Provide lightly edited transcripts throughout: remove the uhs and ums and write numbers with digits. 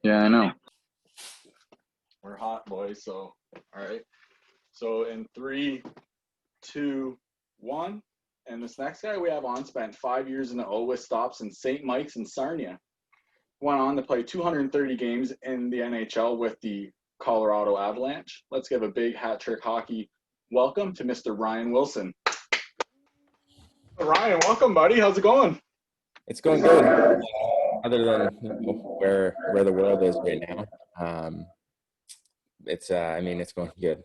Yeah, I know. We're hot, boys. So, all right. So, in 3, 2, 1. And this next guy we have on spent 5 years in the O with stops in St. Mike's and Sarnia. Went on to play 230 games in the NHL with the Colorado Avalanche. Let's give a big hat trick hockey welcome to Mr. Ryan Wilson. Ryan, welcome, buddy. How's it going? It's going good. Other than where the world is right now, it's it's going good.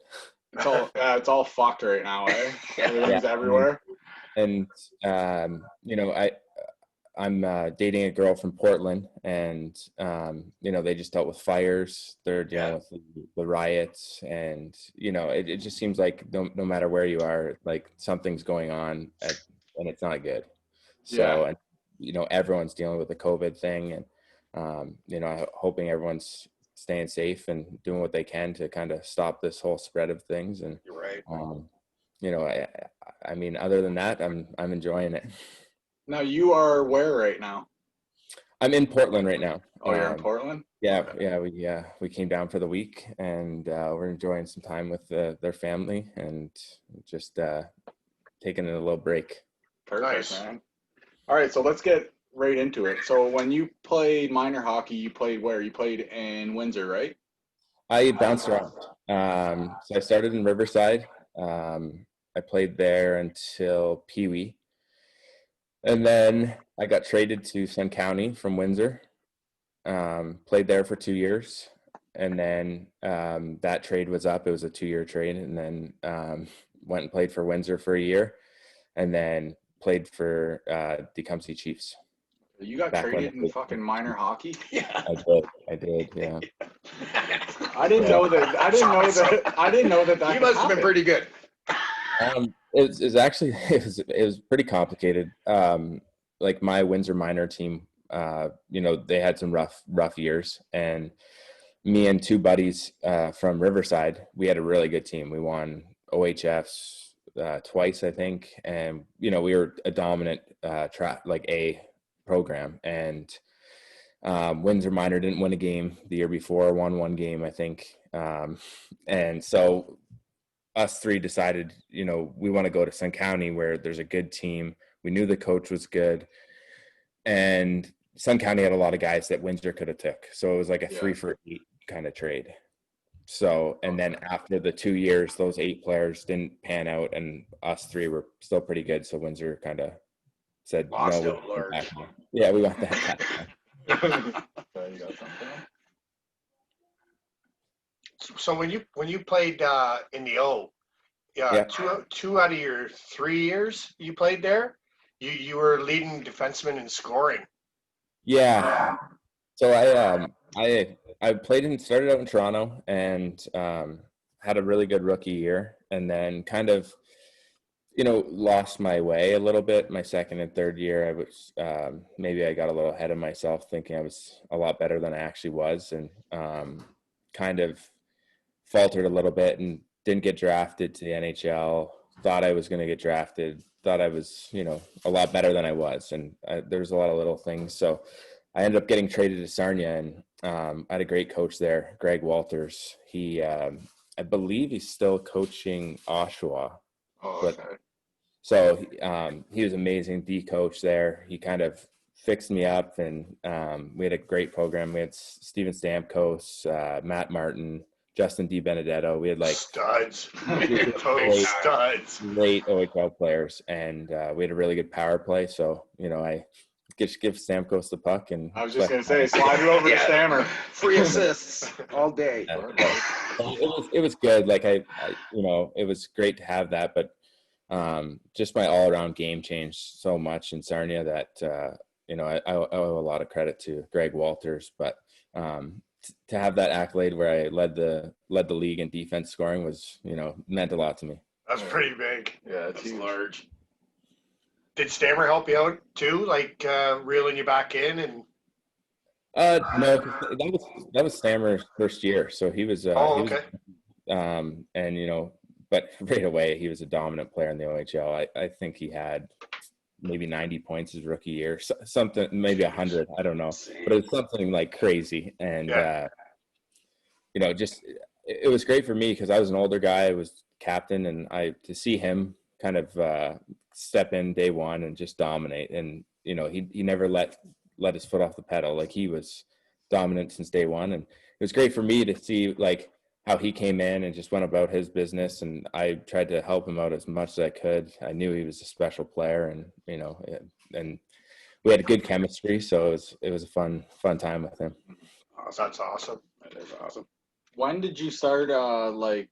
It's all fucked right now, eh? Everything's everywhere. And I'm dating a girl from Portland, and they just dealt with fires. They're dealing with the riots, and it just seems like no matter where you are, like something's going on, and it's not good. So, and everyone's dealing with the COVID thing, and hoping everyone's staying safe and doing what they can to kind of stop this whole spread of things. And you're right. I mean, other than that, I'm enjoying it. Now, you are where right now? I'm in Portland right now. Oh, you're in Portland? Yeah. We came down for the week, and we're enjoying some time with their family, and just taking a little break. Perfect, nice. Man. All right, so let's get right into it. So when you played minor hockey, you played where? You played in Windsor, right? I bounced around. So I started in Riverside. I played there until Pee Wee. And then I got traded to Sun County from Windsor. Played there for 2 years. And then that trade was up. It was a 2-year trade. And then went and played for Windsor for a year. And then played for Tecumseh Chiefs. You got traded in fucking minor hockey? Yeah. I did, yeah. I didn't know that. I didn't know that. You must have been pretty good. It was pretty complicated. Like my Windsor minor team, they had some rough years, and me and two buddies from Riverside, we had a really good team. We won OHFs twice, I think, and we were a dominant A program. And Windsor minor didn't win a game the year before, won one game, I think, and so us three decided, we want to go to Sun County where there's a good team. We knew the coach was good, and Sun County had a lot of guys that Windsor could have took. So it was like a 3-for-8 kind of trade. So, and then after the 2 years, those 8 players didn't pan out, and us three were still pretty good. So Windsor kind of said, lost no, out large. Yeah, we want that. You got something? So when you played in the O, two out of your 3 years you played there, you were leading defenseman in scoring. Yeah. So I started out in Toronto, and had a really good rookie year, and then kind of lost my way a little bit. My second and third year, I was maybe I got a little ahead of myself, thinking I was a lot better than I actually was, and kind of faltered a little bit and didn't get drafted to the NHL. Thought I was going to get drafted. Thought I was, a lot better than I was, and there was a lot of little things. So I ended up getting traded to Sarnia, and I had a great coach there, Greg Walters. He, I believe, he's still coaching Oshawa. Oh, okay. So he was amazing, D coach there. He kind of fixed me up, and we had a great program. We had Steven Stamkos, Matt Martin, Justin DiBenedetto. We had studs, studs, great OHL players, and we had a really good power play. So I just give Stamkos the puck, and I was just gonna say, slide it over to Stammer. Free assists all day. It was good. It was great to have that, but just my all-around game changed so much in Sarnia that I owe a lot of credit to Greg Walters. But to have that accolade where I led the league in defense scoring was meant a lot to me. That's pretty big. Yeah, that's large. Did Stammer help you out too, reeling you back in? And no, that was Stammer's first year, so he was. Okay. But right away he was a dominant player in the OHL. I think he had maybe 90 points his rookie year, something, maybe 100, I don't know, but it was something like crazy. And you know, just it was great for me because I was an older guy, I was captain, and to see him kind of step in day one and just dominate. And you know, he never let his foot off the pedal. Like, he was dominant since day one, and it was great for me to see like how he came in and just went about his business, and I tried to help him out as much as I could. I knew he was a special player, and you know, and we had a good chemistry, so it was a fun time with him. That's awesome. That is awesome. When did you start like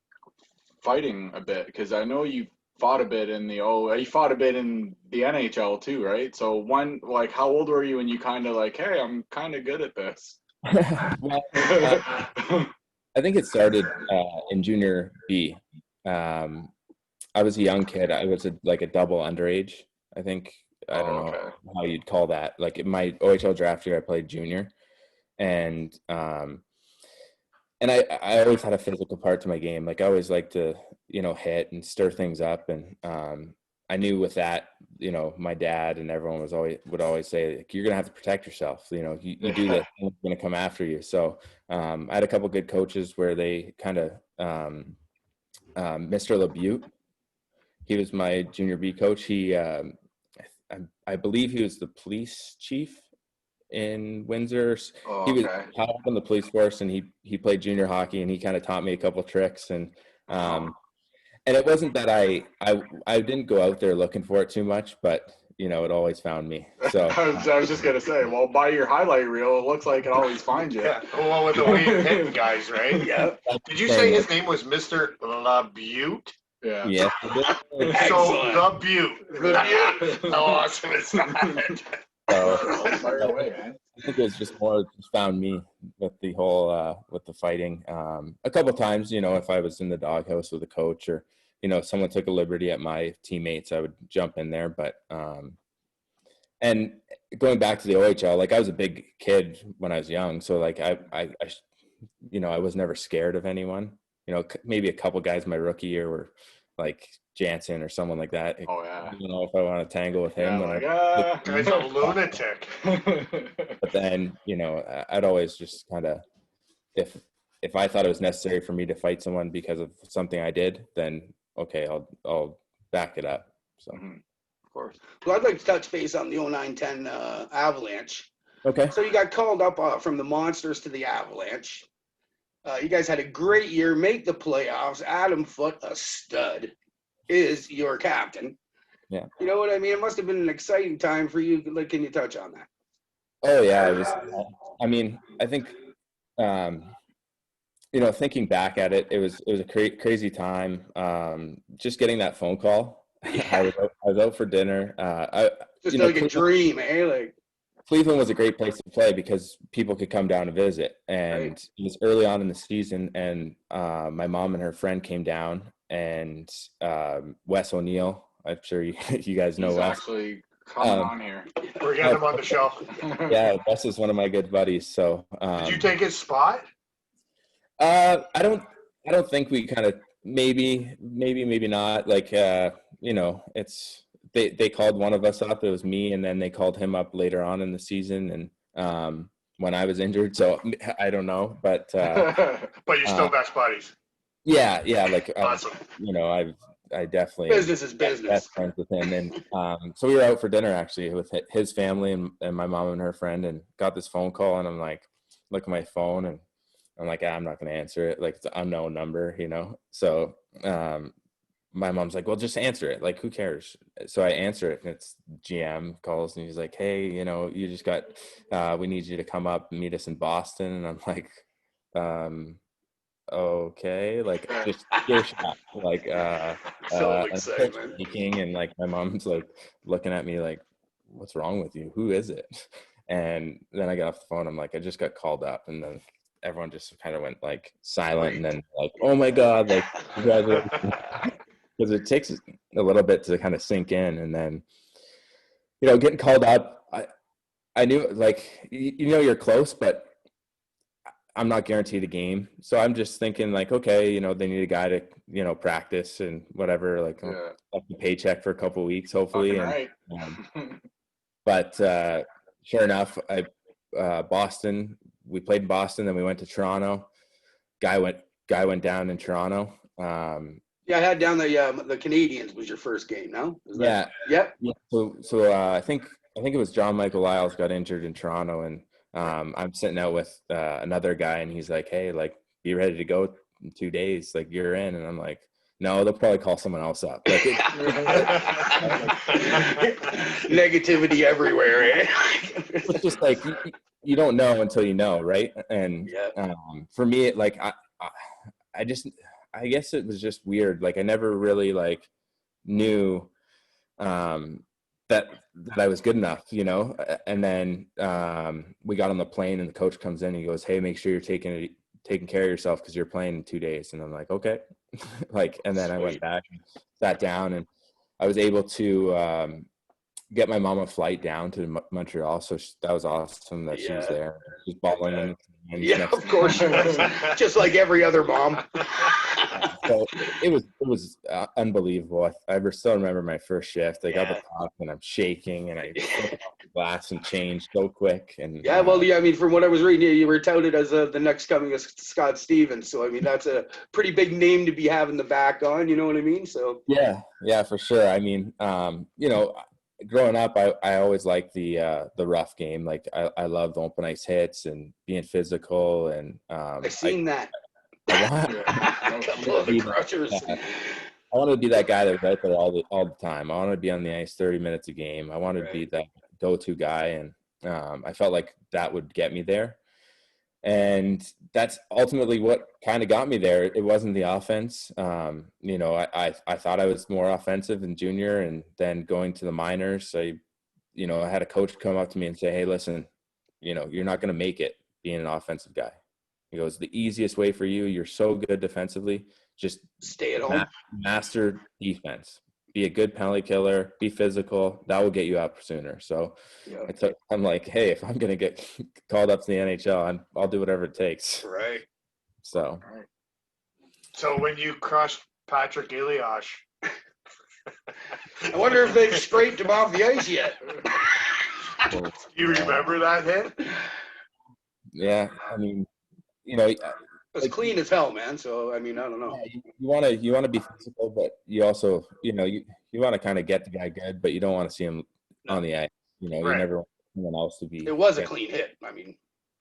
fighting a bit? Because I know you fought a bit in you fought a bit in the NHL too, right? So when, like, how old were you when you kind of like, hey, I'm kind of good at this? Well, I think it started in junior B. I was a young kid. I was like a double underage, I think. I don't know how you'd call that. Like, in my OHL draft year, I played junior, and I always had a physical part to my game. Like, I always liked to, you know, hit and stir things up. And I knew with that, you know, my dad and everyone would always say, like, you're going to have to protect yourself. You know, you do this, someone's going to come after you. So I had a couple good coaches where they kind of, Mr. LeBute, he was my junior B coach. He, I believe he was the police chief in Windsor. He was high up in the police force, and he played junior hockey, and he kind of taught me a couple tricks. And it wasn't that I didn't go out there looking for it too much, but you know, it always found me. So I was just gonna say, well, by your highlight reel, it looks like it always finds you. Yeah, well, with the way you hit guys, right? Yeah. Did you say his name was Mr. LeBute? Yeah. Yeah. So the Butte. How awesome is that? Fire away, man. I think it was just found me with the whole with the fighting. A couple of times, you know, if I was in the doghouse with a coach, or you know, someone took a liberty at my teammates, I would jump in there. But and going back to the OHL, like, I was a big kid when I was young, so like I you know, I was never scared of anyone. You know, maybe a couple guys my rookie year were like Jansen or someone like that. Oh yeah. You know, if I want to tangle with him, guy's a lunatic. But then, you know, I'd always just kind of, if I thought it was necessary for me to fight someone because of something I did, then okay, I'll back it up. So of course. Well, I'd like to touch base on the 09-10 Avalanche. Okay. So you got called up from the Monsters to the Avalanche. You guys had a great year, make the playoffs. Adam Foote, a stud, is your captain. Yeah. You know what I mean? It must have been an exciting time for you. Like, can you touch on that? Oh yeah, it was. I mean, I think, you know, thinking back at it, it was a crazy time. Just getting that phone call. Yeah. I was out for dinner. Just like a dream, eh? Like, Cleveland was a great place to play because people could come down and visit. And It was early on in the season, and my mom and her friend came down, and Wes O'Neill, I'm sure you guys know He's Wes. Actually coming on here. We're getting him on the show. Yeah, Wes is one of my good buddies. So did you take his spot? I don't think we kind of maybe not. Like, you know, it's they called one of us up. It was me, and then they called him up later on in the season, and when I was injured. So I don't know, but but you're still best buddies. Yeah, like awesome. You know, I definitely business is business. Best friends with him, and so we were out for dinner actually with his family and my mom and her friend, and got this phone call, and I'm like, look at my phone, and I'm like, I'm not going to answer it. Like, it's an unknown number, you know? So, my mom's like, well, just answer it. Like, who cares? So I answer it, and it's GM calls, and he's like, hey, you know, you just got, we need you to come up and meet us in Boston. And I'm like, okay, like, just give a shot. Like, so excited, speaking, and like, my mom's like looking at me like, what's wrong with you? Who is it? And then I got off the phone. I'm like, I just got called up, and then everyone just kind of went like silent, and then like, oh my God, like, because it takes a little bit to kind of sink in. And then, you know, getting called up, I knew, like, you know, you're close, but I'm not guaranteed a game. So I'm just thinking like, okay, you know, they need a guy to, you know, practice and whatever, like Yeah. up the paycheck for a couple of weeks, hopefully. Fucking And, right. but sure enough, Boston, we played in Boston, then we went to Toronto. Guy went down in Toronto. Yeah, I had down the Canadians was your first game. No? Yeah. Yep. Yeah. So I think it was John Michael Lyles got injured in Toronto, and I'm sitting out with another guy, and he's like, "Hey, like, be ready to go in 2 days. Like, you're in." And I'm like, "No, they'll probably call someone else up." Like, Negativity everywhere. Eh? it's just like you don't know until you know, right? And for me, like I guess it was just weird. Like, I never really like knew that I was good enough, you know. And then we got on the plane, and the coach comes in and he goes, "Hey, make sure you're taking care of yourself because you're playing in 2 days." And I'm like, okay. Like, and then I went back and sat down, and I was able to get my mom a flight down to Montreal. So that was awesome that she was there. She was bawling. Yeah, of course she was. Just like every other mom. So it was unbelievable. I still remember my first shift. I got the puck, and I'm shaking, and I flipped off the glass and changed so quick. And I mean, from what I was reading, you were touted as the next coming of Scott Stevens. So I mean, that's a pretty big name to be having the back on. You know what I mean? So yeah, for sure. I mean, you know, growing up, I always liked the rough game. Like, I loved open ice hits and being physical, and I've seen that. I want A couple of the crushers. I wanted to be that guy that was out there all the time. I wanted to be on the ice 30 minutes a game. I wanted to be that go-to guy, and I felt like that would get me there. And that's ultimately what kind of got me there. It wasn't the offense. You know, I thought I was more offensive in junior, and then going to the minors, I had a coach come up to me and say, "Hey, listen, you know, you're not going to make it being an offensive guy." He goes, "The easiest way for you, you're so good defensively, just stay at home, master defense, be a good penalty killer, be physical. That will get you out sooner." So I'm like, hey, if I'm going to get called up to the NHL, I'll do whatever it takes. Right. So when you crushed Patrick Elias, I wonder if they've scraped him off the ice yet. You remember that hit? Yeah. I mean, you know, it's clean as hell, man. So I mean, I don't know. You want to be physical, but you also, you know, you want to kind of get the guy good, but you don't want to see him on the ice. You know, you never want someone else to be. It was a clean hit. I mean.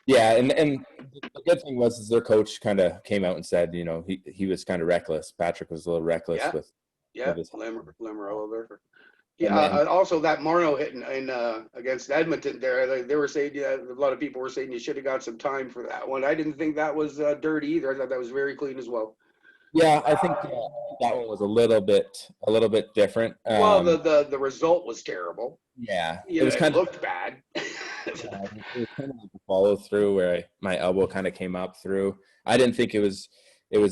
Yeah, and the good thing was their coach kind of came out and said, you know, he was kind of reckless. Patrick was a little reckless with his Lamero there. Yeah, also that Marno hit in against Edmonton there, they were saying a lot of people were saying you should have got some time for that one. I didn't think that was dirty either. I thought that was very clean as well. Yeah, I think that one was a little bit different. Well, the result was terrible. Yeah, it was kind of looked bad. It was kind of like a follow through where my elbow kind of came up through. I didn't think it was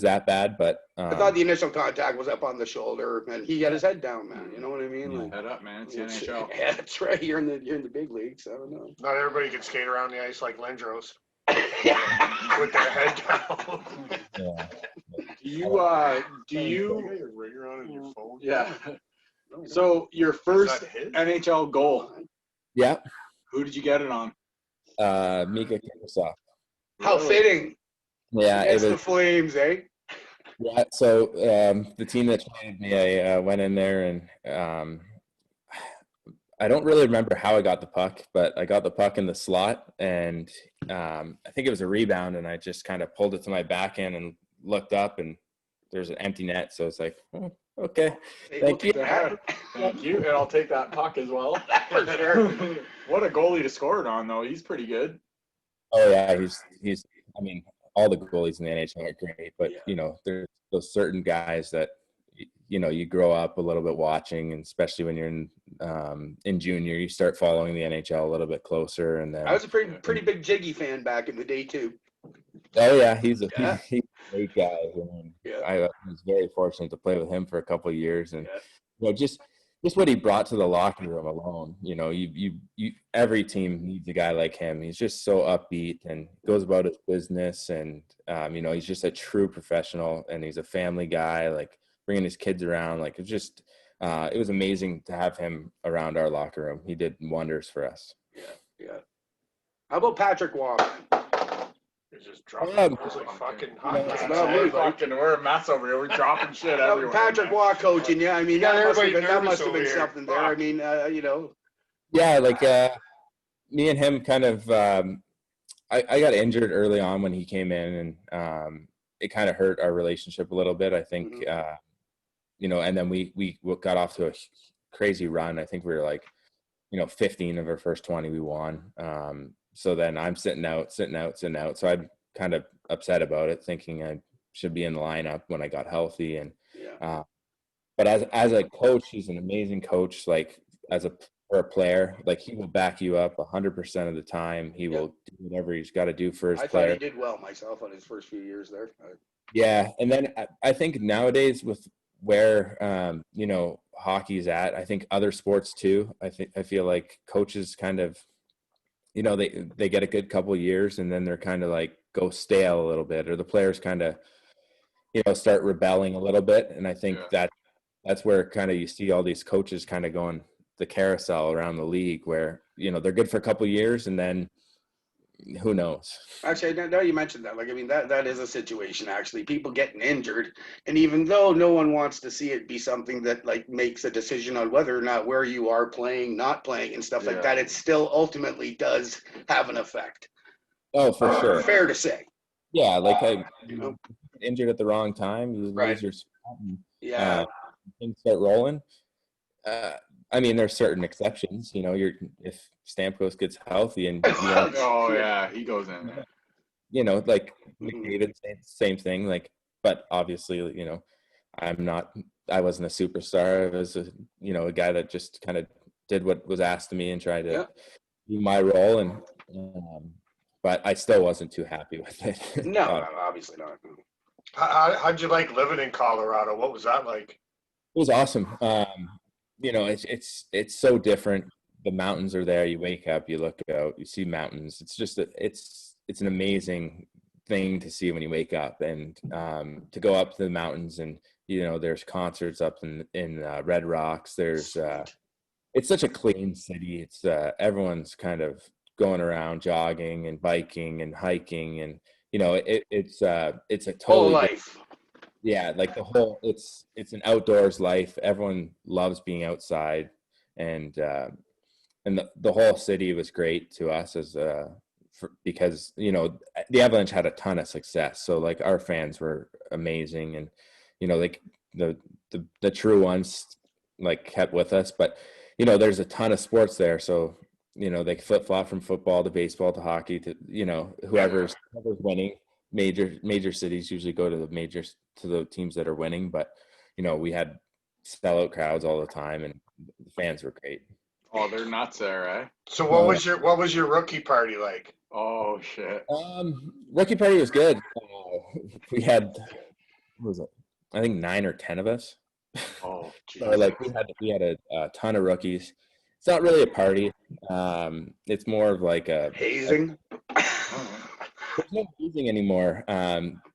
that bad, but I thought the initial contact was up on the shoulder, and he had his head down, man. You know what I mean? Like, head up, man. It's the NHL. Yeah, that's right. You're in the big leagues. I don't know. Not everybody can skate around the ice like Lindros. With their head down. Yeah. Do you got your ringer on in your phone? Yeah. So your first NHL goal. Yeah. Who did you get it on? Mika Kiprusoff. How fitting. Yeah, it was the Flames, eh? Yeah. So the team that traded me, I went in there, and I don't really remember how I got the puck, but I got the puck in the slot, and I think it was a rebound, and I just kind of pulled it to my backhand and looked up, and there's an empty net. So it's like, oh, okay, thank you. Thank you, and I'll take that puck as well. For sure. What a goalie to score it on, though. He's pretty good. Oh yeah, he's. I mean, all the goalies in the NHL are great, but you know, there's those certain guys that you grow up a little bit watching, and especially when you're in junior, you start following the NHL a little bit closer. And then I was a pretty big Jiggy fan back in the day too. Oh yeah, he's a great guy. I was very fortunate to play with him for a couple of years, and just just what he brought to the locker room alone. You know, you every team needs a guy like him. He's just so upbeat and goes about his business, and you know, he's just a true professional, and he's a family guy, like bringing his kids around. Like, it's just it was amazing to have him around our locker room. He did wonders for us. Yeah. How about Patrick Waugh? He's just dropping balls like fucking hot. It's not me, Fucking, we're a mess over here. We're dropping shit everywhere. Patrick Waugh coaching, yeah. I mean, Yeah, that everybody must have been nervous over something here. there. I mean, you know. Yeah, like me and him kind of I got injured early on when he came in, and it kind of hurt our relationship a little bit. I think you know, and then we got off to a crazy run. I think we were like, you know, 15 of our first 20 we won. So then I'm sitting out. So I'm kind of upset about it, thinking I should be in the lineup when I got healthy. And but as a coach, he's an amazing coach. Like, for a player, like, he will back you up 100% of the time. He will do whatever he's got to do for his player. I thought he did well myself on his first few years there. Yeah, and then I think nowadays with where you know, hockey's at, I think other sports too. I feel like coaches kind of, you know, they get a good couple of years and then they're kind of like go stale a little bit, or the players kind of, you know, start rebelling a little bit. And I think that's where kind of you see all these coaches kind of going the carousel around the league, where, you know, they're good for a couple of years and then who knows. Actually, now you mentioned that. Like, I mean, that is a situation, actually. People getting injured. And even though no one wants to see it be something that, like, makes a decision on whether or not where you are playing, not playing, and stuff like that, it still ultimately does have an effect. Oh, for sure. Fair to say. Yeah, like, you know, injured at the wrong time, you lose your spot, and things start rolling. I mean, there's certain exceptions. You know, if Stamkos gets healthy and he goes in. You know, like McDavid, same thing. Like, but obviously, you know, I wasn't a superstar. I was a guy that just kind of did what was asked of me and tried to do my role. And but I still wasn't too happy with it. No, obviously not. How'd you like living in Colorado? What was that like? It was awesome. You know, it's so different. The mountains are there. You wake up, you look out, you see mountains. It's just it's an amazing thing to see when you wake up, and to go up to the mountains, and, you know, there's concerts up in Red Rocks. There's it's such a clean city. It's everyone's kind of going around jogging and biking and hiking, and, you know, it's a totally whole life. Yeah, like it's an outdoors life. Everyone loves being outside, and the whole city was great to us because, you know, the Avalanche had a ton of success. So, like, our fans were amazing, and, you know, like the true ones, like, kept with us. But, you know, there's a ton of sports there, so, you know, they flip flop from football to baseball to hockey to, you know, whoever's winning. Major cities usually go to the teams that are winning, but, you know, we had sellout crowds all the time, and the fans were great. Oh, they're nuts there, eh? So what was your rookie party like? Oh shit. Rookie party was good. We had, what was it? I think 9 or 10 of us. Oh, so, like, we had a ton of rookies. It's not really a party. It's more of like a hazing. There's no hazing anymore.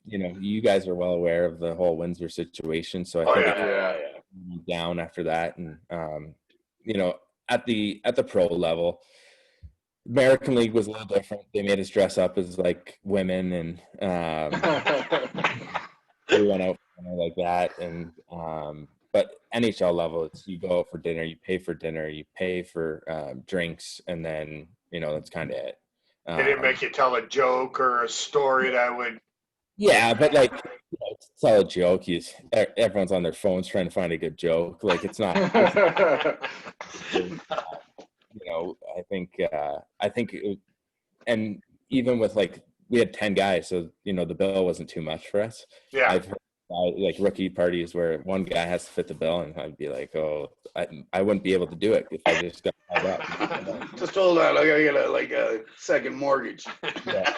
You know, you guys are well aware of the whole Windsor situation, so I think it's down after that. And you know, at the pro level, American League was a little different. They made us dress up as, like, women, and we went out for dinner like that. And but NHL level, it's you go out for dinner, you pay for dinner, you pay for drinks, and then, you know, that's kind of it. They didn't make you tell a joke or a story that would. Yeah, but, like, you know, tell a joke. Everyone's on their phones trying to find a good joke. Like, it's not. You know, I think and even with, like, we had 10 guys, so, you know, the bill wasn't too much for us. Yeah. I've heard like rookie parties where one guy has to fit the bill, and I'd be like, oh, I wouldn't be able to do it if I just got tied up. Just hold on, I gotta get a second mortgage. Yeah.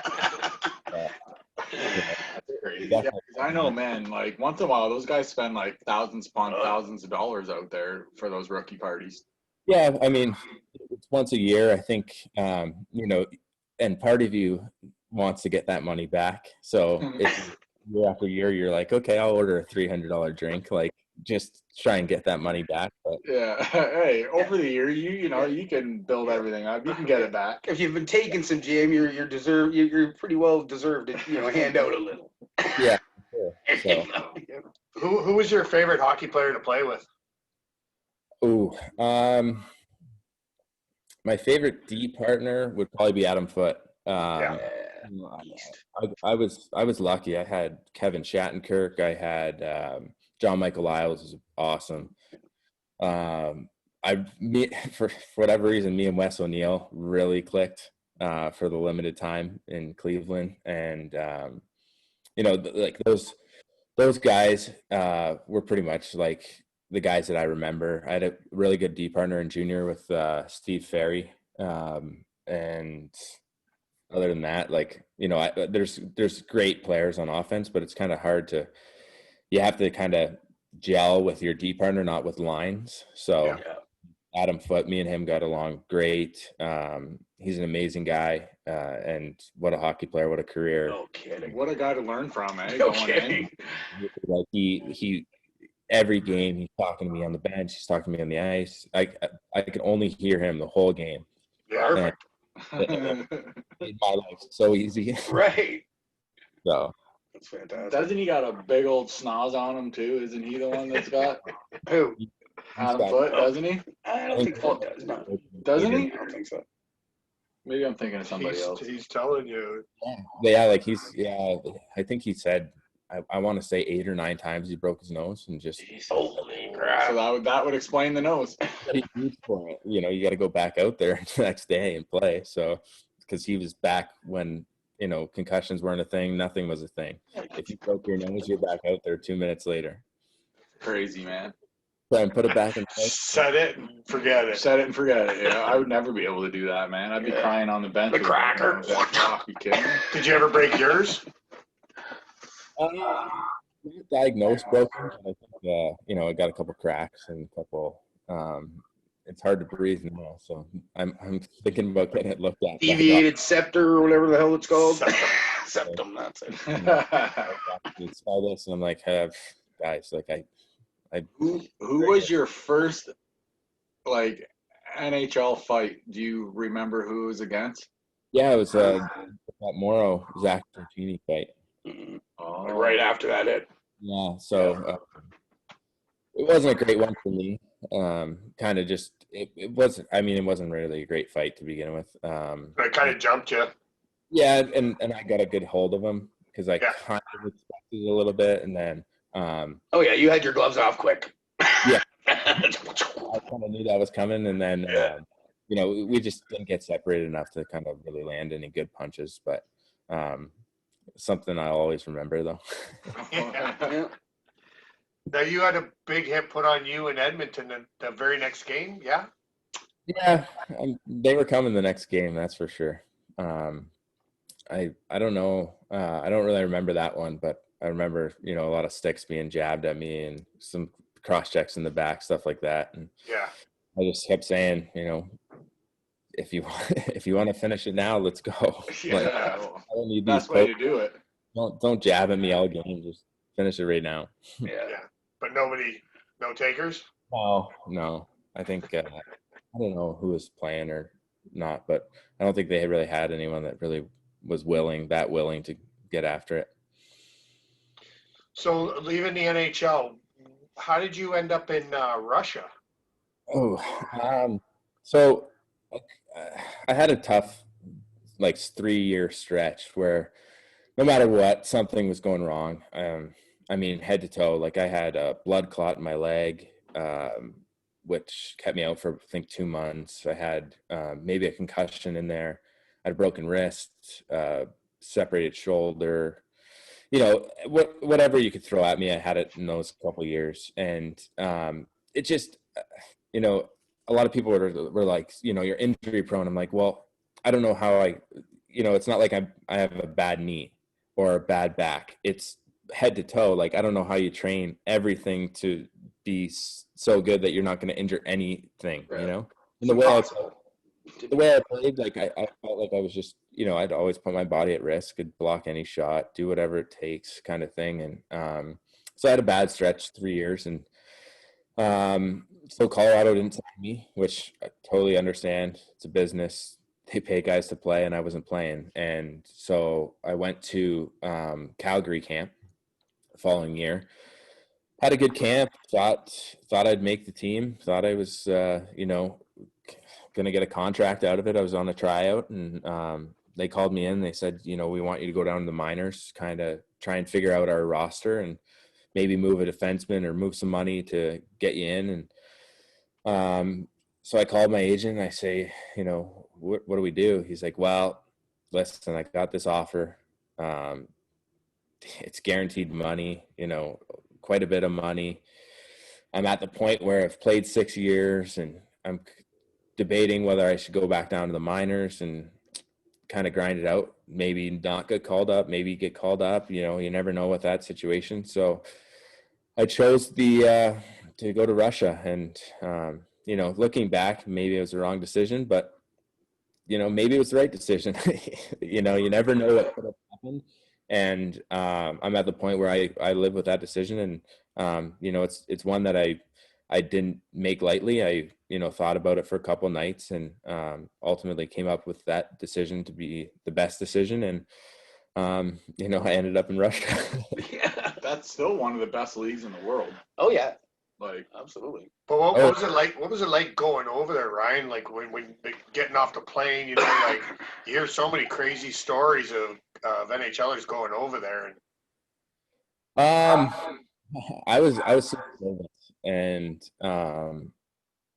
I know, man. Like once in a while, those guys spend like thousands upon thousands of dollars out there for those rookie parties. Yeah, I mean, it's once a year, I think, and part of you wants to get that money back. So if year after year, you're like, okay, I'll order a $300 drink, like just try and get that money back. But yeah, hey, over the year, you can build everything up. You can get it back. If you've been taking some, Jim, you're pretty well deserved to hand out a little. Yeah. Sure. So. Who was your favorite hockey player to play with? Ooh, my favorite D partner would probably be Adam Foote. I was lucky. I had Kevin Shattenkirk. I had John Michael Lyles, was awesome. For whatever reason, me and Wes O'Neill really clicked for the limited time in Cleveland, and like those guys were pretty much like the guys that I remember. I had a really good D partner in junior with Steve Ferry, and other than that, like there's great players on offense, but it's kind of hard to. You have to kind of gel with your D partner, not with lines. So Adam Foote, me and him got along great. He's an amazing guy, and what a hockey player, what a career. No kidding. What a guy to learn from, eh? No kidding. Like he every game he's talking to me on the bench, he's talking to me on the ice. I could only hear him the whole game. Yeah, It made my life so easy. Right. So That's fantastic. Doesn't he got a big old schnoz on him too? Isn't he the one that's got Who? Adam Foote? Doesn't he? I don't think Foote does. No. Doesn't he? I don't think so. Maybe I'm thinking of somebody else. He's telling you. yeah, like I think he said I want to say 8 or 9 times he broke his nose and just Holy crap. So that would explain the nose. You got to go back out there the next day and play. So because he was back when concussions weren't a thing, nothing was a thing. If you broke your nose, you're back out there 2 minutes later. Crazy, man. Try and put it back in place. Set it and forget it. Set it and forget it. Yeah, I would never be able to do that, man. I'd be crying on the bench. The cracker. Oh, you kidding me? Did you ever break yours? Diagnosed broken. I think I got a couple cracks and a couple. It's hard to breathe now, so I'm thinking about getting it looked at. Deviated septor or whatever the hell it's called. Septum, that's it. It's all this, and I'm like, guys, like Who was your first like NHL fight? Do you remember who it was against? Yeah, it was that Morrow Zach Tortini fight. Oh. Right after that, Yeah, so it wasn't a great one for me. Kind of just it wasn't. I mean, it wasn't really a great fight to begin with. I kind of jumped you. Yeah, and I got a good hold of him because I kind of expected a little bit, and then. oh yeah, you had your gloves off quick. Yeah, I kind of knew that was coming, and then we just didn't get separated enough to kind of really land any good punches. But something I'll always remember, though. Yeah. Now you had a big hit put on you in Edmonton the very next game, yeah? Yeah, they were coming the next game, that's for sure. I don't know. I don't really remember that one, but I remember, a lot of sticks being jabbed at me and some cross checks in the back, stuff like that. And I just kept saying, if you want to finish it now, let's go. Yeah, like, I don't need best way to do it. Don't jab at me all game. Just finish it right now. Yeah. But no takers? No. I think I don't know who was playing or not, but I don't think they really had anyone that really was willing to get after it. So leaving the NHL, how did you end up in Russia? So I had a tough 3-year stretch where no matter what, something was going wrong. I mean, head to toe. Like I had a blood clot in my leg, which kept me out for I think 2 months. I had maybe a concussion in there. I had a broken wrist, separated shoulder. Whatever you could throw at me, I had it in those couple of years. And it just, a lot of people were like, you're injury prone. I'm like, well, I don't know how it's not like I have a bad knee or a bad back. It's head to toe. Like, I don't know how you train everything to be so good that you're not going to injure anything, Right. you know? It's And impossible. the way I played, like I felt like I was just, I'd always put my body at risk, could block any shot, do whatever it takes kind of thing. And so I had a bad stretch 3 years, and so Colorado didn't sign me, which I totally understand. It's a business. They pay guys to play, and I wasn't playing. And so I went to Calgary camp the following year. Had a good camp. Thought I'd make the team. Thought I was, going to get a contract out of it. I was on a tryout, and they called me in. They said, we want you to go down to the minors, kind of try and figure out our roster and maybe move a defenseman or move some money to get you in. And so I called my agent and I say, what do we do? He's like, well, listen, I got this offer. It's guaranteed money, quite a bit of money. I'm at the point where I've played 6 years, and I'm debating whether I should go back down to the minors and kind of grind it out. Maybe not get called up, maybe get called up. You never know with that situation. So I chose to go to Russia, and looking back, maybe it was the wrong decision, but maybe it was the right decision. You never know what could have happened. And I'm at the point where I live with that decision, and it's one that I didn't make lightly. I thought about it for a couple nights, and ultimately came up with that decision to be the best decision. And I ended up in Russia. Yeah, that's still one of the best leagues in the world. Oh yeah, Like, absolutely. But what was it like? What was it like going over there, Ryan? Like when getting off the plane, like you hear so many crazy stories of NHLers going over there. And I was so nervous, and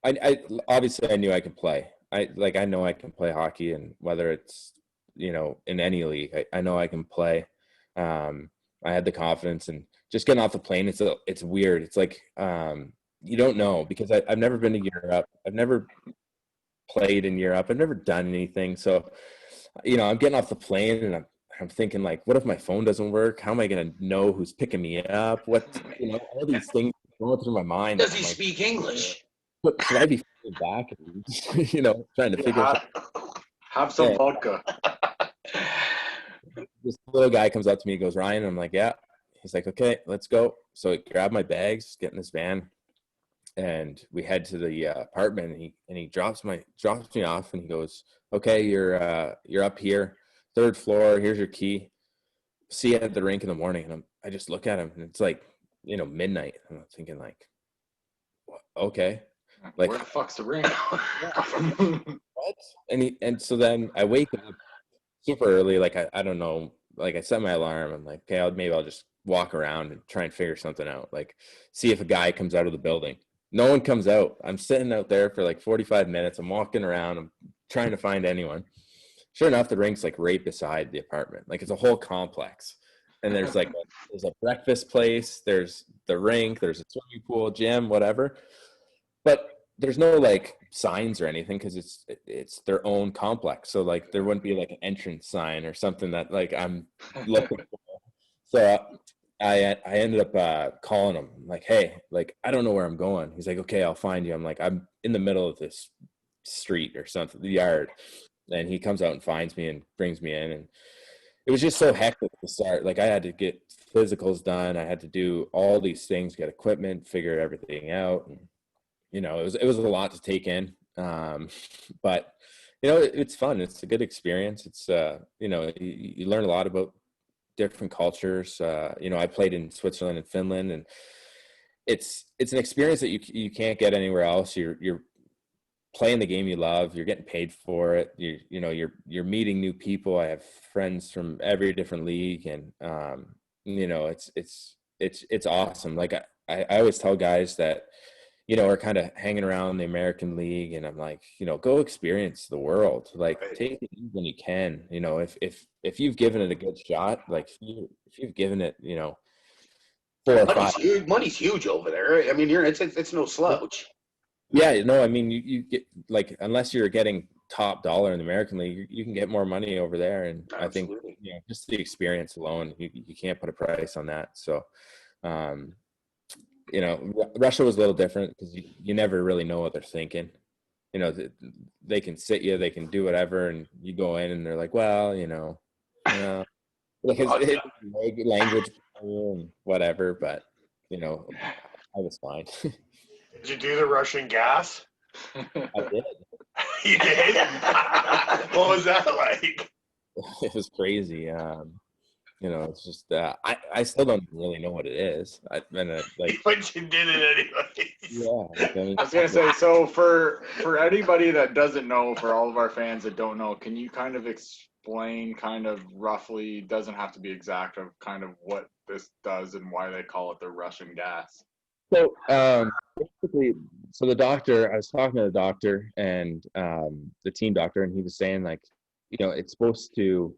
I obviously I knew I could play. I know I can play hockey, and whether it's in any league, I know I can play. I had the confidence, and just getting off the plane, it's weird. It's like you don't know, because I've never been to Europe. I've never played in Europe. I've never done anything. So, I'm getting off the plane, and I'm thinking, like, what if my phone doesn't work? How am I going to know who's picking me up? What, all these things going through my mind. Does he speak English? Should I be back? And, trying to figure out. Have some vodka. This little guy comes up to me, goes, Ryan. I'm like, yeah. He's like, okay, let's go. So I grab my bags, get in this van, and we head to the apartment. And he drops me off, and he goes, okay, you're up here, 3rd floor. Here's your key. See you at the rink in the morning. And I just look at him, and it's like, midnight. And I'm thinking, like, okay, like, where the fuck's the rink? what? And so then I wake up super early. Like, I don't know. Like, I set my alarm. I'm like, okay, maybe I'll just walk around and try and figure something out. Like, see if a guy comes out of the building. No one comes out. I'm sitting out there for like 45 minutes. I'm walking around. I'm trying to find anyone. Sure enough, the rink's like right beside the apartment. Like, it's a whole complex. And there's like there's a breakfast place. There's the rink. There's a swimming pool, gym, whatever. But there's no like signs or anything, because it's their own complex. So like there wouldn't be like an entrance sign or something that like I'm looking for. So I ended up calling him, like, hey, like, I don't know where I'm going. He's like, okay, I'll find you. I'm like, I'm in the middle of this street or something, the yard. And he comes out and finds me and brings me in. And it was just so hectic to start. Like, I had to get physicals done. I had to do all these things, get equipment, figure everything out. And, it was a lot to take in. But, it's fun. It's a good experience. It's, you learn a lot about different cultures. I played in Switzerland and Finland, and it's an experience that you can't get anywhere else. You're playing the game you love. You're getting paid for it. You're meeting new people. I have friends from every different league, and it's awesome. Like, I always tell guys that are kind of hanging around the American League, and I'm like, go experience the world. Like, Right. take it when you can. If you've given it a good shot, like, if you've given it, 4 or 5. Money's huge over there. I mean, it's no slouch. Yeah, no, I mean, you get, like, unless you're getting top dollar in the American League, you can get more money over there. And Absolutely. I think, just the experience alone, you can't put a price on that. So, Russia was a little different because you never really know what they're thinking. They can sit you, they can do whatever, and you go in and they're like, well, like it's language and whatever, but I was fine. Did you do the Russian gas? I did. You did? What was that like? It was crazy. It's just I still don't really know what it is. But you did it anyway. Yeah. I was gonna say, so for anybody that doesn't know, for all of our fans that don't know, can you kind of explain, kind of roughly, doesn't have to be exact, of kind of what this does and why they call it the Russian gas? So basically, the doctor, I was talking to the doctor and the team doctor, and he was saying, like, it's supposed to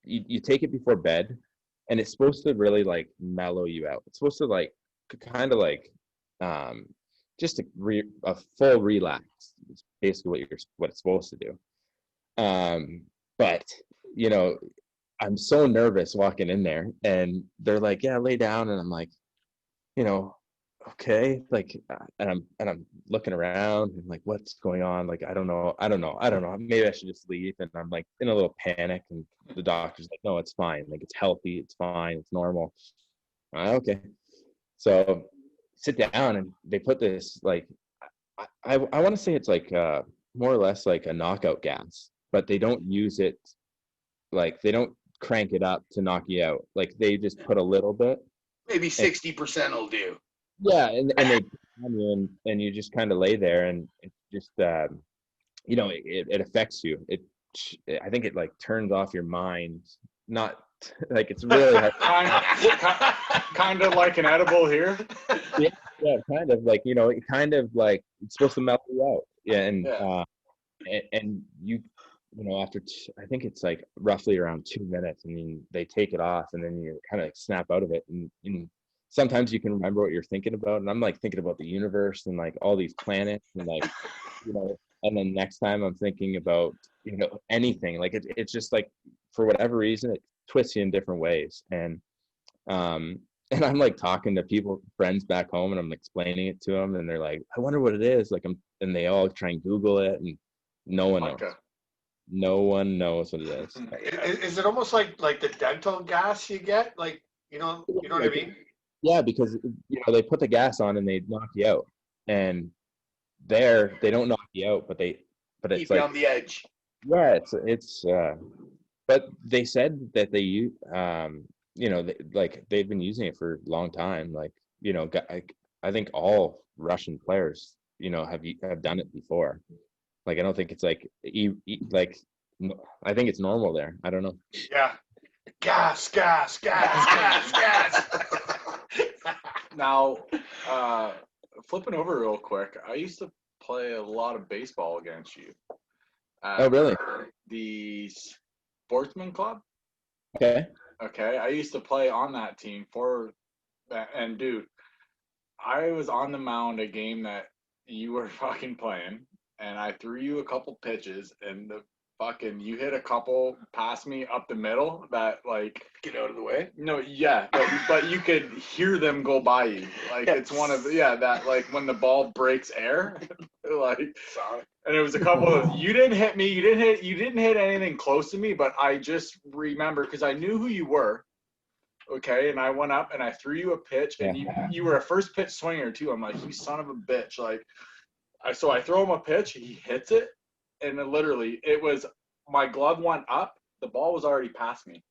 you take it before bed, and it's supposed to really like mellow you out. It's supposed to like kind of like just a full relax. It's basically what it's supposed to do. But I'm so nervous walking in there, and they're like, yeah, lay down, and I'm like, okay, like, and I'm looking around and like, what's going on? Like, I don't know. Maybe I should just leave. And I'm like in a little panic, and the doctor's like, no, it's fine. Like, it's healthy. It's fine. It's normal. Okay. So sit down, and they put this, like, I want to say it's like more or less like a knockout gas, but they don't use it. Like, they don't crank it up to knock you out. Like, they just put a little bit. Maybe 60% will do. Yeah, and they put on you, and you just kind of lay there, and it just it affects you. I think it like turns off your mind. Not like it's really kind of like an edible here. Yeah, kind of like it kind of like it's supposed to mellow you out. Yeah, and you after I think it's like roughly around 2 minutes. I mean, they take it off, and then you kind of like snap out of it, and sometimes you can remember what you're thinking about. And I'm like thinking about the universe and like all these planets, and like and then next time I'm thinking about anything. Like it's just like, for whatever reason, it twists you in different ways. And I'm like talking to friends back home, and I'm explaining it to them, and they're like, I wonder what it is. Like, and they all try and Google it, and no one knows. No one knows what it is. Is it almost like the dental gas you get? Like, you know what I mean? Yeah, because they put the gas on and they knock you out, and they don't knock you out, but it's keep you on the edge. Yeah, it's but they said that they use they've been using it for a long time. Like, I think all Russian players have done it before. Like, I don't think it's like I think it's normal there. I don't know. Yeah. Gas. Now, flipping over real quick, I used to play a lot of baseball against you. Oh, really? The Sportsman Club. Okay. I used to play on that team for that, and dude, I was on the mound a game that you were fucking playing, and I threw you a couple pitches, and you hit a couple past me up the middle that, like, get out of the way. No, yeah, but you could hear them go by you. Like, it's one of that, like, when the ball breaks air, like. Sorry. And it was a couple of, you didn't hit me, you didn't hit anything close to me, but I just remember, because I knew who you were. Okay, and I went up and I threw you a pitch, and you were a first pitch swinger too. I'm like, you son of a bitch! Like, so I throw him a pitch, he hits it, and it was, my glove went up, the ball was already past me.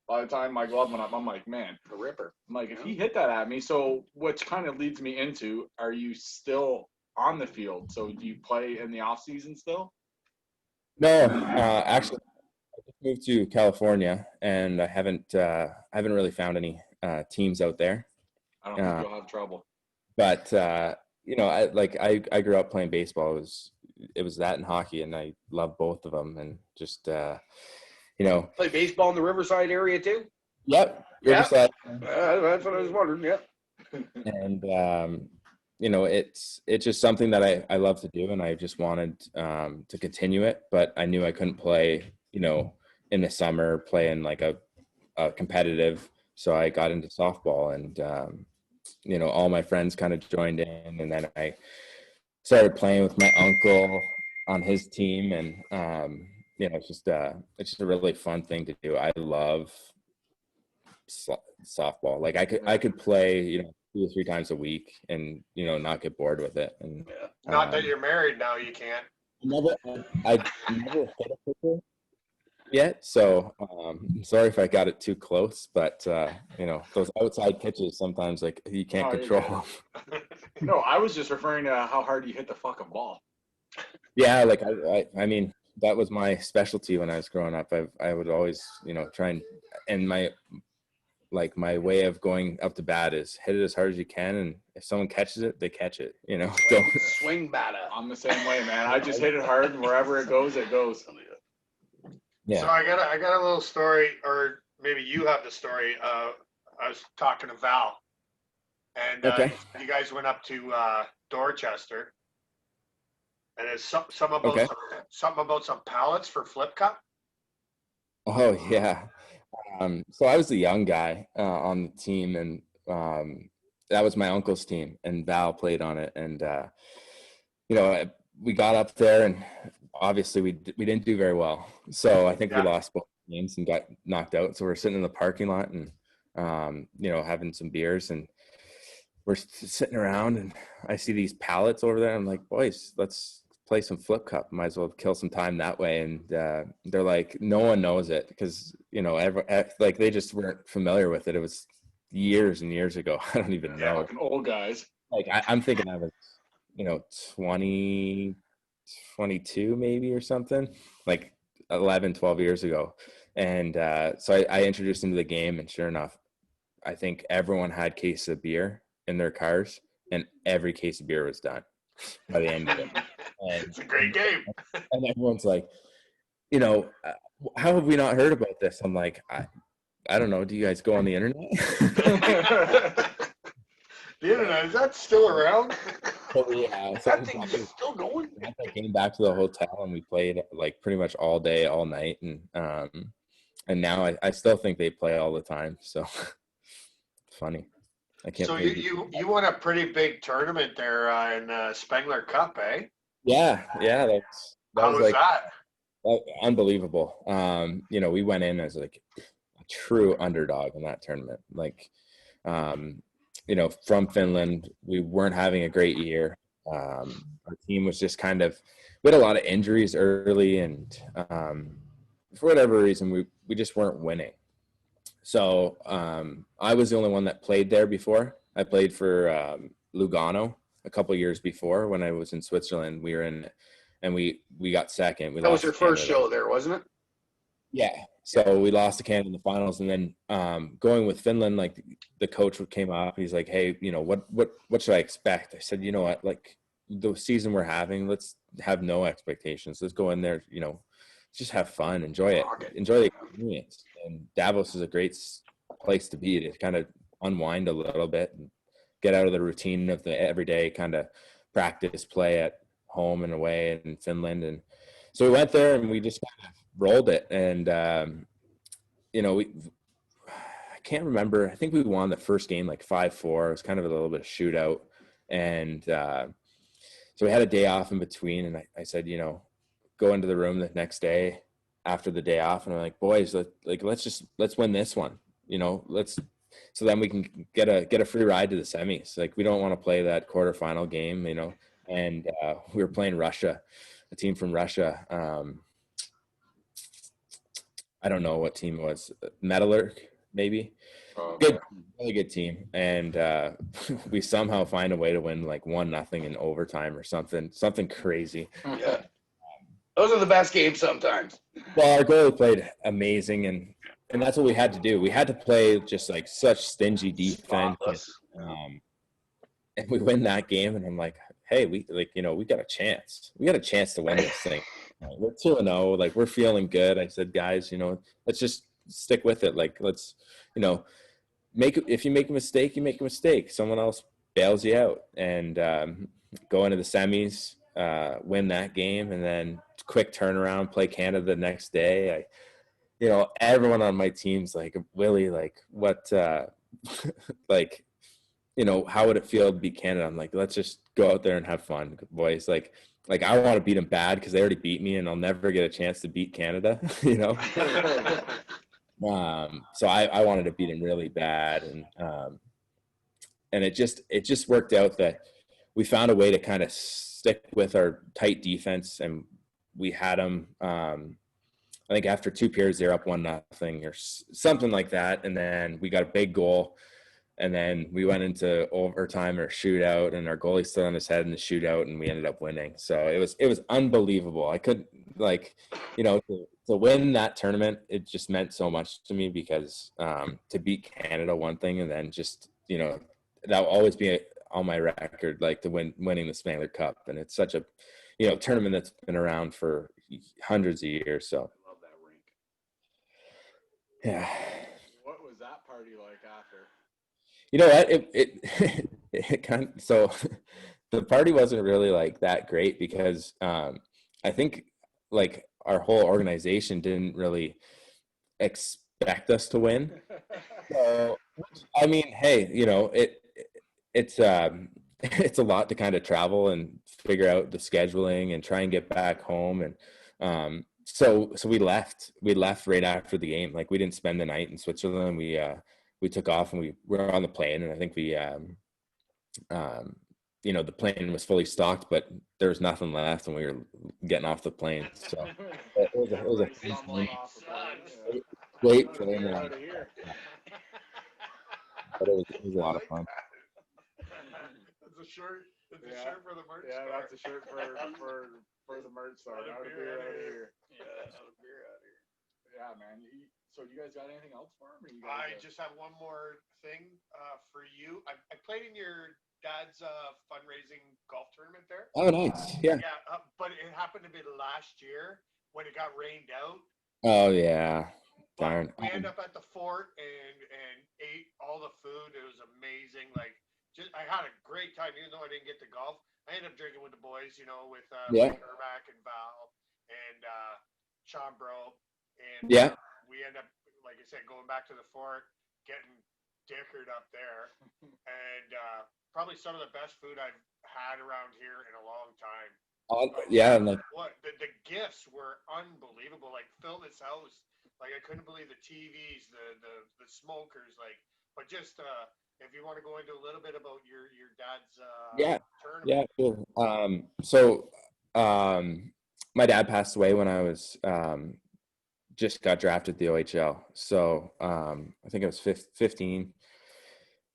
By the time my glove went up, I'm like, man, a ripper. I'm like, if he hit that at me, so which kind of leads me into, are you still on the field? So do you play in the off season still? No, actually, I just moved to California, and I haven't really found any teams out there. I don't think you'll have trouble. But I grew up playing baseball. It was that and hockey, and I love both of them. And just play baseball in the Riverside area too. Yep, Riverside. That's what I was wondering. Yep. And you know, it's just something that I love to do, and I just wanted to continue it, but I knew I couldn't play, you know, in the summer, play in like a competitive. So I got into softball, and you know, all my friends kind of joined in, and then I started playing with my uncle on his team, and you know, it's just a really fun thing to do. I love softball. Like I could play, you know, 2 or 3 times a week and, you know, not get bored with it. And not that you're married now, you can't. I never hit a pitcher yet, so I'm sorry if I got it too close, but you know, those outside pitches sometimes, like, you can't control them. No, I was just referring to how hard you hit the fucking ball. Yeah, like I mean, that was my specialty when I was growing up. I would always, you know, try and my way of going up to bat is hit it as hard as you can, and if someone catches it, they catch it, you know. Swing batter. I'm the same way, man. I just hit it hard, and wherever it goes, it goes. Yeah. So I got a little story, or maybe you have the story. I was talking to Val, and Okay. you guys went up to Dorchester, and it's something about some pallets for Flip Cup. Oh yeah. So I was the young guy on the team, and that was my uncle's team, and Val played on it. And you know, we got up there, and obviously we didn't do very well. So I think we lost both games and got knocked out. So we're sitting in the parking lot and you know, having some beers, and we're sitting around, and I see these pallets over there. I'm like, boys, let's play some Flip Cup. Might as well kill some time that way. And they're like, no one knows it, because, you know, like, they just weren't familiar with it. It was years and years ago. I don't even know. Fucking old guys. Like, I'm thinking I was, you know, 20, 22 maybe, or something, like 11, 12 years ago. And so I introduced him to the game, and sure enough, I think everyone had cases of beer in their cars, and every case of beer was done by the end of it. And it's a great game. And everyone's like, you know, how have we not heard about this? I'm like, I don't know. Do you guys go on the internet? The internet, is that still around? Oh, yeah. So That thing's still going. I came back to the hotel, and we played like pretty much all day, all night. And now I still think they play all the time. So funny. I can't. So you won a pretty big tournament there in Spengler Cup, eh? Yeah. That How was like, that? Unbelievable. You know, we went in as like a true underdog in that tournament. Like, you know, from Finland, we weren't having a great year. Our team was just kind of, we had a lot of injuries early, and for whatever reason, we just weren't winning. So I was the only one that played there before. I played for Lugano a couple of years before. When I was in Switzerland, we were in, and we got second. That was your first show there, wasn't it? Yeah. So we lost to Canada in the finals, and then going with Finland, like, the coach came up. He's like, "Hey, you know, what should I expect?" I said, "You know what? Like, the season we're having, let's have no expectations. Let's go in there, you know, just have fun, enjoy it, enjoy the experience." And Davos is a great place to be, to kind of unwind a little bit and get out of the routine of the everyday kind of practice, play at home and away in Finland. And so we went there, and we just kind of rolled it. And you know, I can't remember. I think we won the first game like 5-4. It was kind of a little bit of shootout. And so we had a day off in between, and I said, you know, go into the room the next day after the day off, and I'm like, boys, let's win this one, you know, so then we can get a free ride to the semis. Like, we don't want to play that quarterfinal game, you know. And we were playing Russia, a team from Russia. I don't know what team it was, Metalurg maybe. Good, really good team. And we somehow find a way to win like 1-0 in overtime or something crazy. Yeah. Those are the best games sometimes. Well, our goalie played amazing, and that's what we had to do. We had to play just like such stingy defense. And we win that game, and I'm like, hey, we got a chance. We got a chance to win this thing. We're 2-0. Like, we're feeling good. I said, guys, you know, let's just stick with it. Like, let's, you know, if you make a mistake, you make a mistake. Someone else bails you out, and go into the semis, win that game, and then quick turnaround, play Canada the next day. Everyone on my team's like, Willie, like what, like, how would it feel to beat Canada? I'm like, let's just go out there and have fun, boys. Like I want to beat them bad because they already beat me, and I'll never get a chance to beat Canada, So I wanted to beat them really bad, and it just worked out that we found a way to kind of stick with our tight defense, and we had them. I think after 2 periods, they're up 1-0 or something like that, and then we got a big goal. And then we went into overtime or shootout, and our goalie stood on his head in the shootout, and we ended up winning. So it was unbelievable. I could to win that tournament, it just meant so much to me because to beat Canada, one thing, and then just that will always be on my record, like winning the Spangler Cup, and it's such a tournament that's been around for hundreds of years. So I love that rink. Yeah. What was that party like after? You know what? It kind of, so the party wasn't really like that great because I think like our whole organization didn't really expect us to win. So I mean, hey, it's it's a lot to kind of travel and figure out the scheduling and try and get back home, and so we left right after the game. Like we didn't spend the night in Switzerland. We took off and we were on the plane, and I think the plane was fully stocked, but there was nothing left when we were getting off the plane. So it was a great plane ride, but it was a lot of fun. That's a shirt. That's a shirt for the merch store. Yeah, that's a shirt for the merch store. Out of beer out of here. Yeah, out of beer out of here. Yeah, man. So you guys got anything else for him? I just have one more thing for you. I played in your dad's fundraising golf tournament there. Oh, nice. Yeah. Yeah, but it happened to be last year when it got rained out. Oh yeah. But we ended up at the fort and ate all the food. It was amazing. Like, I had a great time, even though I didn't get to golf. I ended up drinking with the boys, with Mike Ermac and Val and Sean Bro. And we end up, like I said, going back to the fort, getting dickered up there, and probably some of the best food I've had around here in a long time. And like the gifts were unbelievable. Like, fill this house. Like, I couldn't believe the TVs, the smokers. Like, but just if you want to go into a little bit about your dad's tournament. Yeah, sure. So my dad passed away when I was just got drafted to the OHL. So I think I was 15,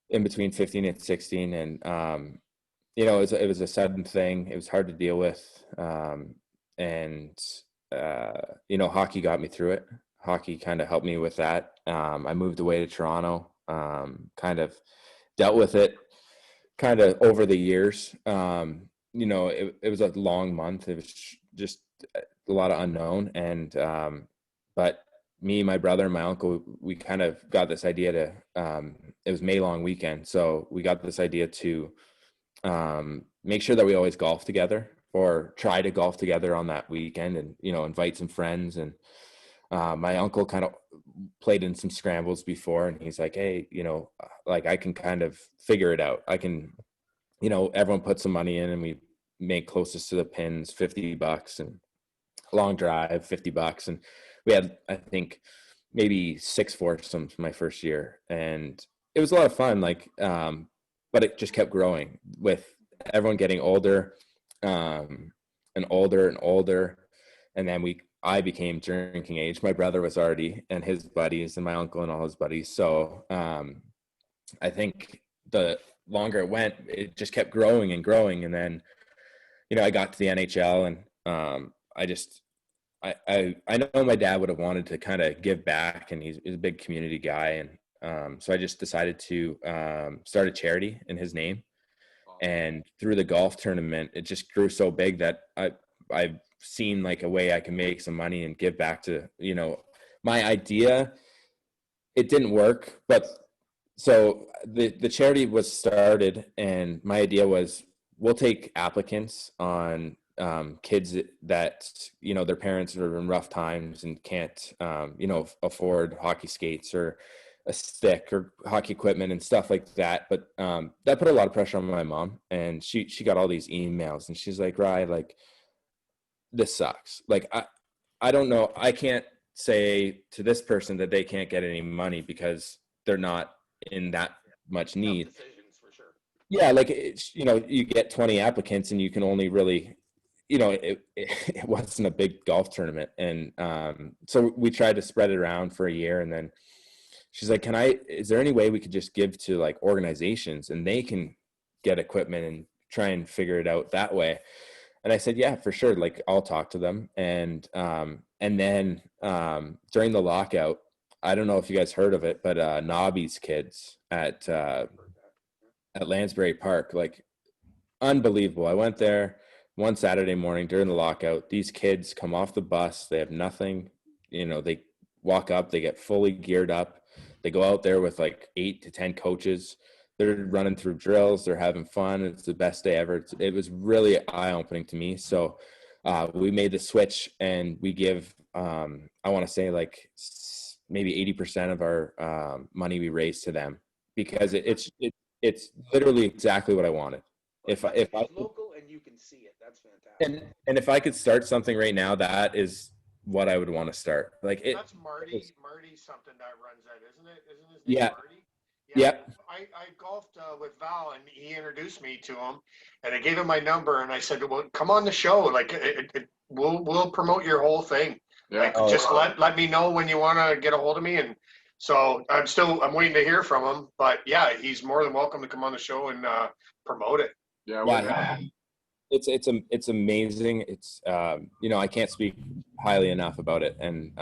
in between 15 and 16, and it was a sudden thing. It was hard to deal with, and hockey got me through it. Hockey kind of helped me with that. I moved away to Toronto, kind of dealt with it kind of over the years. It was a long month. It was just a lot of unknown, and but me, my brother, and my uncle, we kind of got this idea to it was May long weekend, so we got this idea to make sure that we always golf together, or try to golf together on that weekend, and invite some friends. And my uncle kind of played in some scrambles before, and he's like, hey, like, I can kind of figure it out. I can, everyone put some money in, and we make closest to the pins $50, and long drive $50, and we had, I think, maybe 6 foursomes my first year, and it was a lot of fun. Like, but it just kept growing with everyone getting older, and older and older, and then I became drinking age. My brother was already, and his buddies, and my uncle and all his buddies. So I think the longer it went, it just kept growing and growing, and then I got to the NHL, and I know my dad would have wanted to kind of give back, and he's a big community guy, and so I just decided to start a charity in his name. And through the golf tournament, it just grew so big that I've seen like a way I can make some money and give back to, my idea. It didn't work, but So the charity was started, and my idea was we'll take applicants on kids that, you know, their parents are in rough times and can't, you know, afford hockey skates or a stick or hockey equipment and stuff like that. But that put a lot of pressure on my mom, and she got all these emails, and she's like, Rye, like, this sucks. Like, I don't know. I can't say to this person that they can't get any money because they're not in that much need. Decisions for sure. Yeah, like, you know, you get 20 applicants and you can only really, you know, it wasn't a big golf tournament. And so we tried to spread it around for a year, and then she's like, is there any way we could just give to like organizations and they can get equipment and try and figure it out that way? And I said, yeah, for sure. Like, I'll talk to them. And then during the lockout, I don't know if you guys heard of it, but Nobby's kids at Lansbury Park, like, unbelievable. I went there one Saturday morning during the lockout. These kids come off the bus. They have nothing. You know, they walk up, they get fully geared up. They go out there with like 8 to 10 coaches. They're running through drills. They're having fun. It's the best day ever. It was really eye-opening to me. So we made the switch, and we give, I want to say, like, maybe 80% of our money we raise to them, because it's literally exactly what I wanted. If I local and you can see it, that's fantastic. And if I could start something right now, that is what I would want to start. Like, that's Marty. Marty's something that runs that, isn't it? Isn't his name Marty? Yeah. I golfed with Val, and he introduced me to him, and I gave him my number, and I said, well, come on the show. Like, we'll promote your whole thing. Yeah. Like, just let me know when you want to get a hold of me. And so I'm waiting to hear from him, but yeah, he's more than welcome to come on the show and promote it. Yeah. It's amazing. It's, you know, I can't speak highly enough about it. And,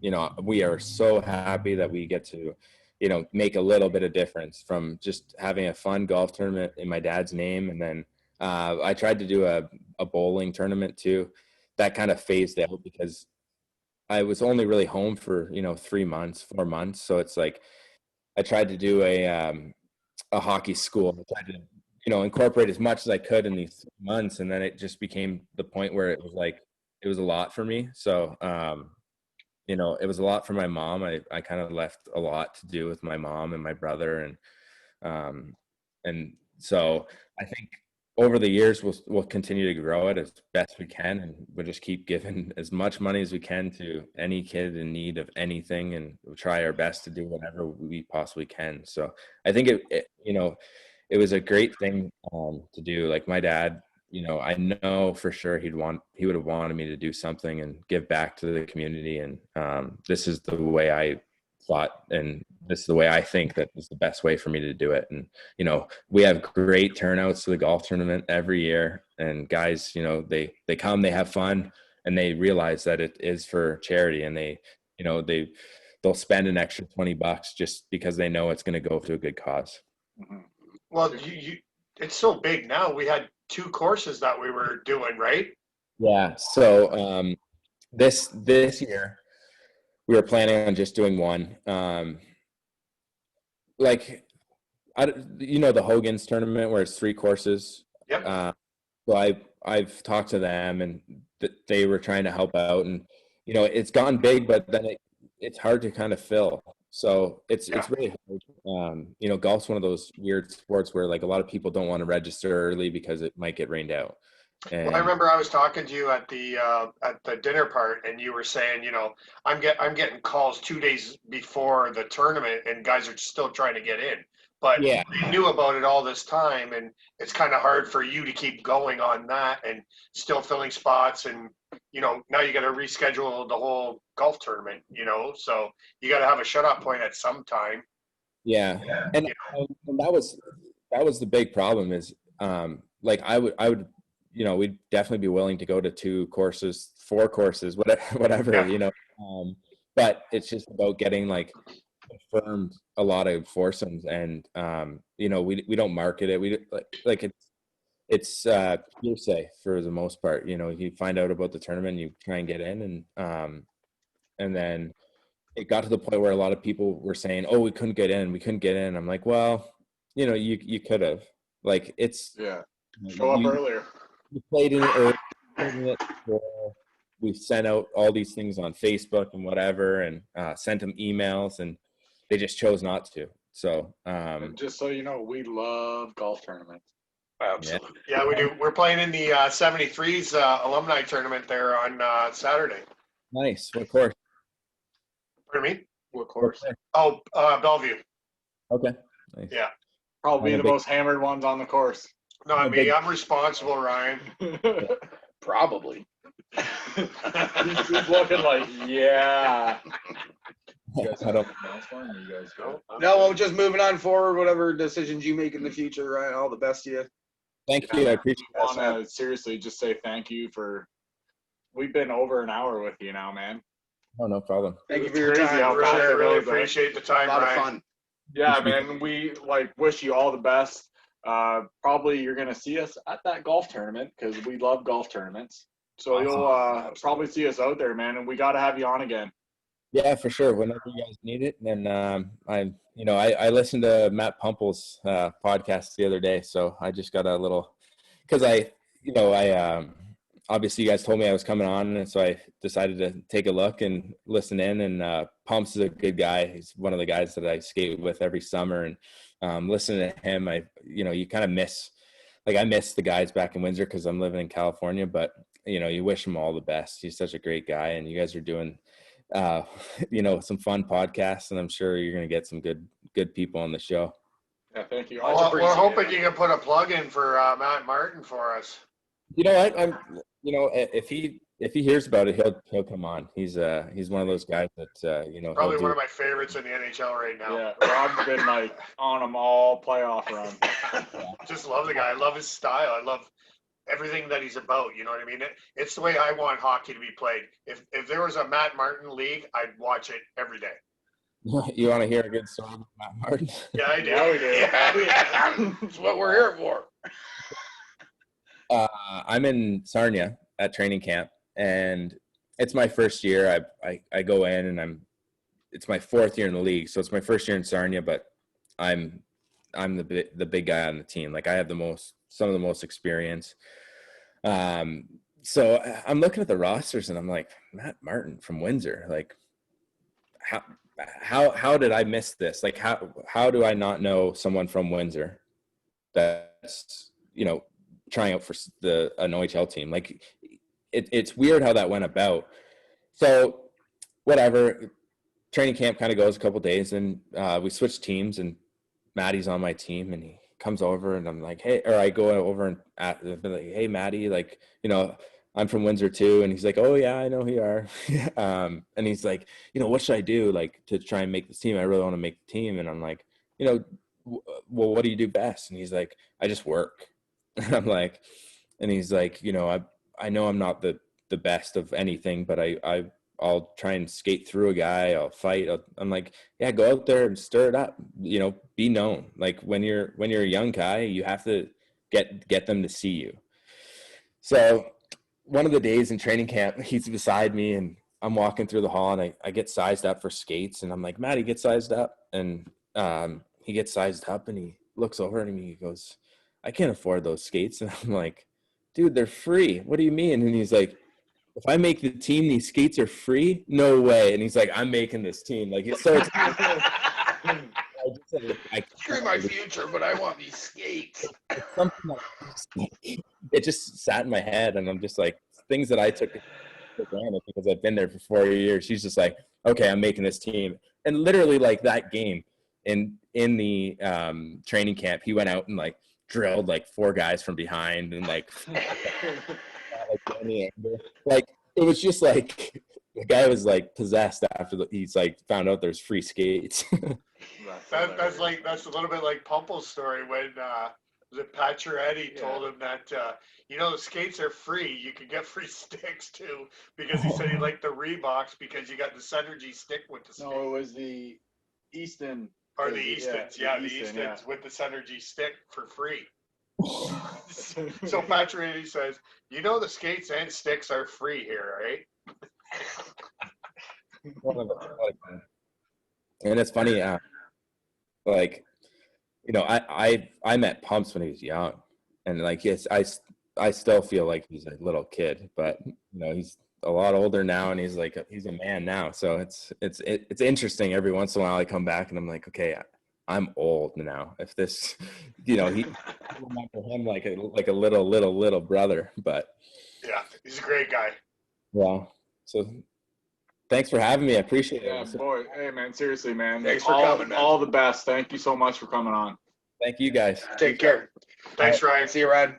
you know, we are so happy that we get to, you know, make a little bit of difference from just having a fun golf tournament in my dad's name. And then I tried to do a bowling tournament too. That kind of phased out because I was only really home for, you know, 4 months. So it's like, I tried to do a hockey school. I tried to, you know, incorporate as much as I could in these 3 months. And then it just became the point where it was like, it was a lot for me. So, you know, it was a lot for my mom. I kind of left a lot to do with my mom and my brother. And so I think over the years, we'll continue to grow it as best we can. And we'll just keep giving as much money as we can to any kid in need of anything. And we'll try our best to do whatever we possibly can. So I think you know, it was a great thing to do. Like, my dad, you know, I know for sure he would have wanted me to do something and give back to the community. And this is the way I thought, and this is the way I think that is the best way for me to do it. And, you know, we have great turnouts to the golf tournament every year, and guys, you know, they come, they have fun, and they realize that it is for charity, and they, you know, they'll spend an extra $20 just because they know it's going to go to a good cause. Mm-hmm. Well, it's so big now. We had 2 courses that we were doing, right? Yeah. So this year we were planning on just doing one. Like, you know, the Hogan's tournament where it's 3 courses. Yep. So I've talked to them, and they were trying to help out, and, you know, it's gone big, but then it's hard to kind of fill. So it's really hard. You know, golf's one of those weird sports where, like, a lot of people don't want to register early because it might get rained out. And well, I remember I was talking to you at the dinner part, and you were saying, you know, I'm getting calls 2 days before the tournament, and guys are still trying to get in. But yeah, they knew about it all this time, and it's kind of hard for you to keep going on that and still filling spots. And, you know, now you got to reschedule the whole golf tournament, you know, so you got to have a shut-off point at some time. Yeah. And, you know? and that was the big problem is, like, I would, you know, we'd definitely be willing to go to 2 courses, 4 courses, whatever, Yeah. you know, but it's just about getting, like, confirmed a lot of foursomes. And, you know, we don't market it. We like it's hearsay for the most part. You know, you find out about the tournament, you try and get in, and then it got to the point where a lot of people were saying, "Oh, we couldn't get in." I'm like, well, you could have. Like, it's show up earlier. You played in it early. We sent out all these things on Facebook and whatever, and sent them emails, and they just chose not to. So, just so you know, we love golf tournaments. Absolutely. Yeah, we do. We're playing in the 73s alumni tournament there on Saturday. Nice. What course? Pardon me? What course? Oh, Bellevue. Okay. Nice. Yeah. Probably the most hammered ones on the course. Not me. I'm responsible, Ryan. Probably. He's looking like, yeah. You guys had up for him, or you guys go? No, well, just moving on forward. Whatever decisions you make in the future, Ryan. All the best to you. Thank you. I appreciate it. I want to seriously just say thank you for. We've been over an hour with you now, man. Oh, no problem. Thank you for your Crazy time. how fast I it really goes, man. appreciate the time, A lot of Ryan. fun. Yeah, man. We wish you all the best. Probably you're gonna see us at that golf tournament because we love golf tournaments. So you'll probably see us out there, man. And we got to have you on again. Yeah, for sure. Whenever you guys need it. And I listened to Matt Pumple's podcast the other day, so I just got a little, because obviously you guys told me I was coming on, and so I decided to take a look and listen in. And Pumps is a good guy. He's one of the guys that I skate with every summer, and listening to him, you kind of miss, I miss the guys back in Windsor because I'm living in California, but you wish him all the best. He's such a great guy, and you guys are doing some fun podcasts, and I'm sure you're going to get some good people on the show. Yeah, thank you. Well, we're hoping you can put a plug in for Matt Martin for us. You know what? If he hears about it, he'll come on. He's one of those guys that Probably one of my favorites in the NHL right now. Yeah, Rob's been on them all playoff run. Just love the guy. I love his style. I love everything that he's about. You know what I mean? It's the way I want hockey to be played. If there was a Matt Martin league, I'd watch it every day. You want to hear a good story about Matt Martin? Yeah, I do. Yeah, we do. Yeah. That's what we're here for. I'm in Sarnia at training camp, and it's my first year. I go in, and it's my fourth year in the league, so it's my first year in Sarnia, but I'm the big guy on the team. I have some of the most experience. So I'm looking at the rosters, and I'm like, Matt Martin from Windsor. How did I miss this? How do I not know someone from Windsor that's trying out for an OHL team? It's weird how that went about. So whatever, training camp kind of goes a couple days, and we switch teams, and Maddie's on my team, and he comes over, and I'm like, hey, or I go over and hey, Maddie, I'm from Windsor too. And he's like, oh yeah, I know who you are. And he's like, what should I do to try and make this team? I really want to make the team. And I'm like, well, what do you do best? And he's like, I just work. And I'm like, and he's like, I know I'm not the best of anything, but I'll try and skate through a guy. I'll fight. I'm like, yeah, go out there and stir it up, be known. When you're a young guy, you have to get them to see you. So one of the days in training camp, he's beside me, and I'm walking through the hall, and I get sized up for skates, and I'm like, Maddie, get sized up. And he gets sized up, and he looks over at me, he goes, I can't afford those skates. And I'm like, dude, they're free. What do you mean? And he's like, if I make the team, these skates are free? No way. And he's like, I'm making this team. It's so Screw my future, but I want these skates. It just sat in my head, and I'm just like, things that I took for granted because I've been there for 4 years. She's just like, okay, I'm making this team. And literally that game in the training camp, he went out and drilled 4 guys from behind, and it was just the guy was possessed after he's found out there's free skates. That's a little bit like Pumple's story when was it Pacioretty told him that the skates are free. You can get free sticks too, because he said he liked the Reeboks because you got the Synergy stick with the skate. No, it was the Easton. Or the Eastons, the Eastons with the Synergy stick for free. So Pacioretty says, the skates and sticks are free here, right? One of them. And it's funny, like, you know, I met Pumps when he was young, and like, yes, I still feel like he's a little kid, but you know, he's a lot older now, and he's a man now. So it's interesting. Every once in a while, I come back and I'm like, okay, I'm old now. If this, you know, he I remember him like a little brother, but yeah, he's a great guy. yeah. So thanks for having me. I appreciate Yeah, it. boy. Hey, man, seriously, man. Thanks for coming, man. All the best. Thank you so much for coming on. Thank you guys. Take care. Thanks, Ryan. See you, Ryan.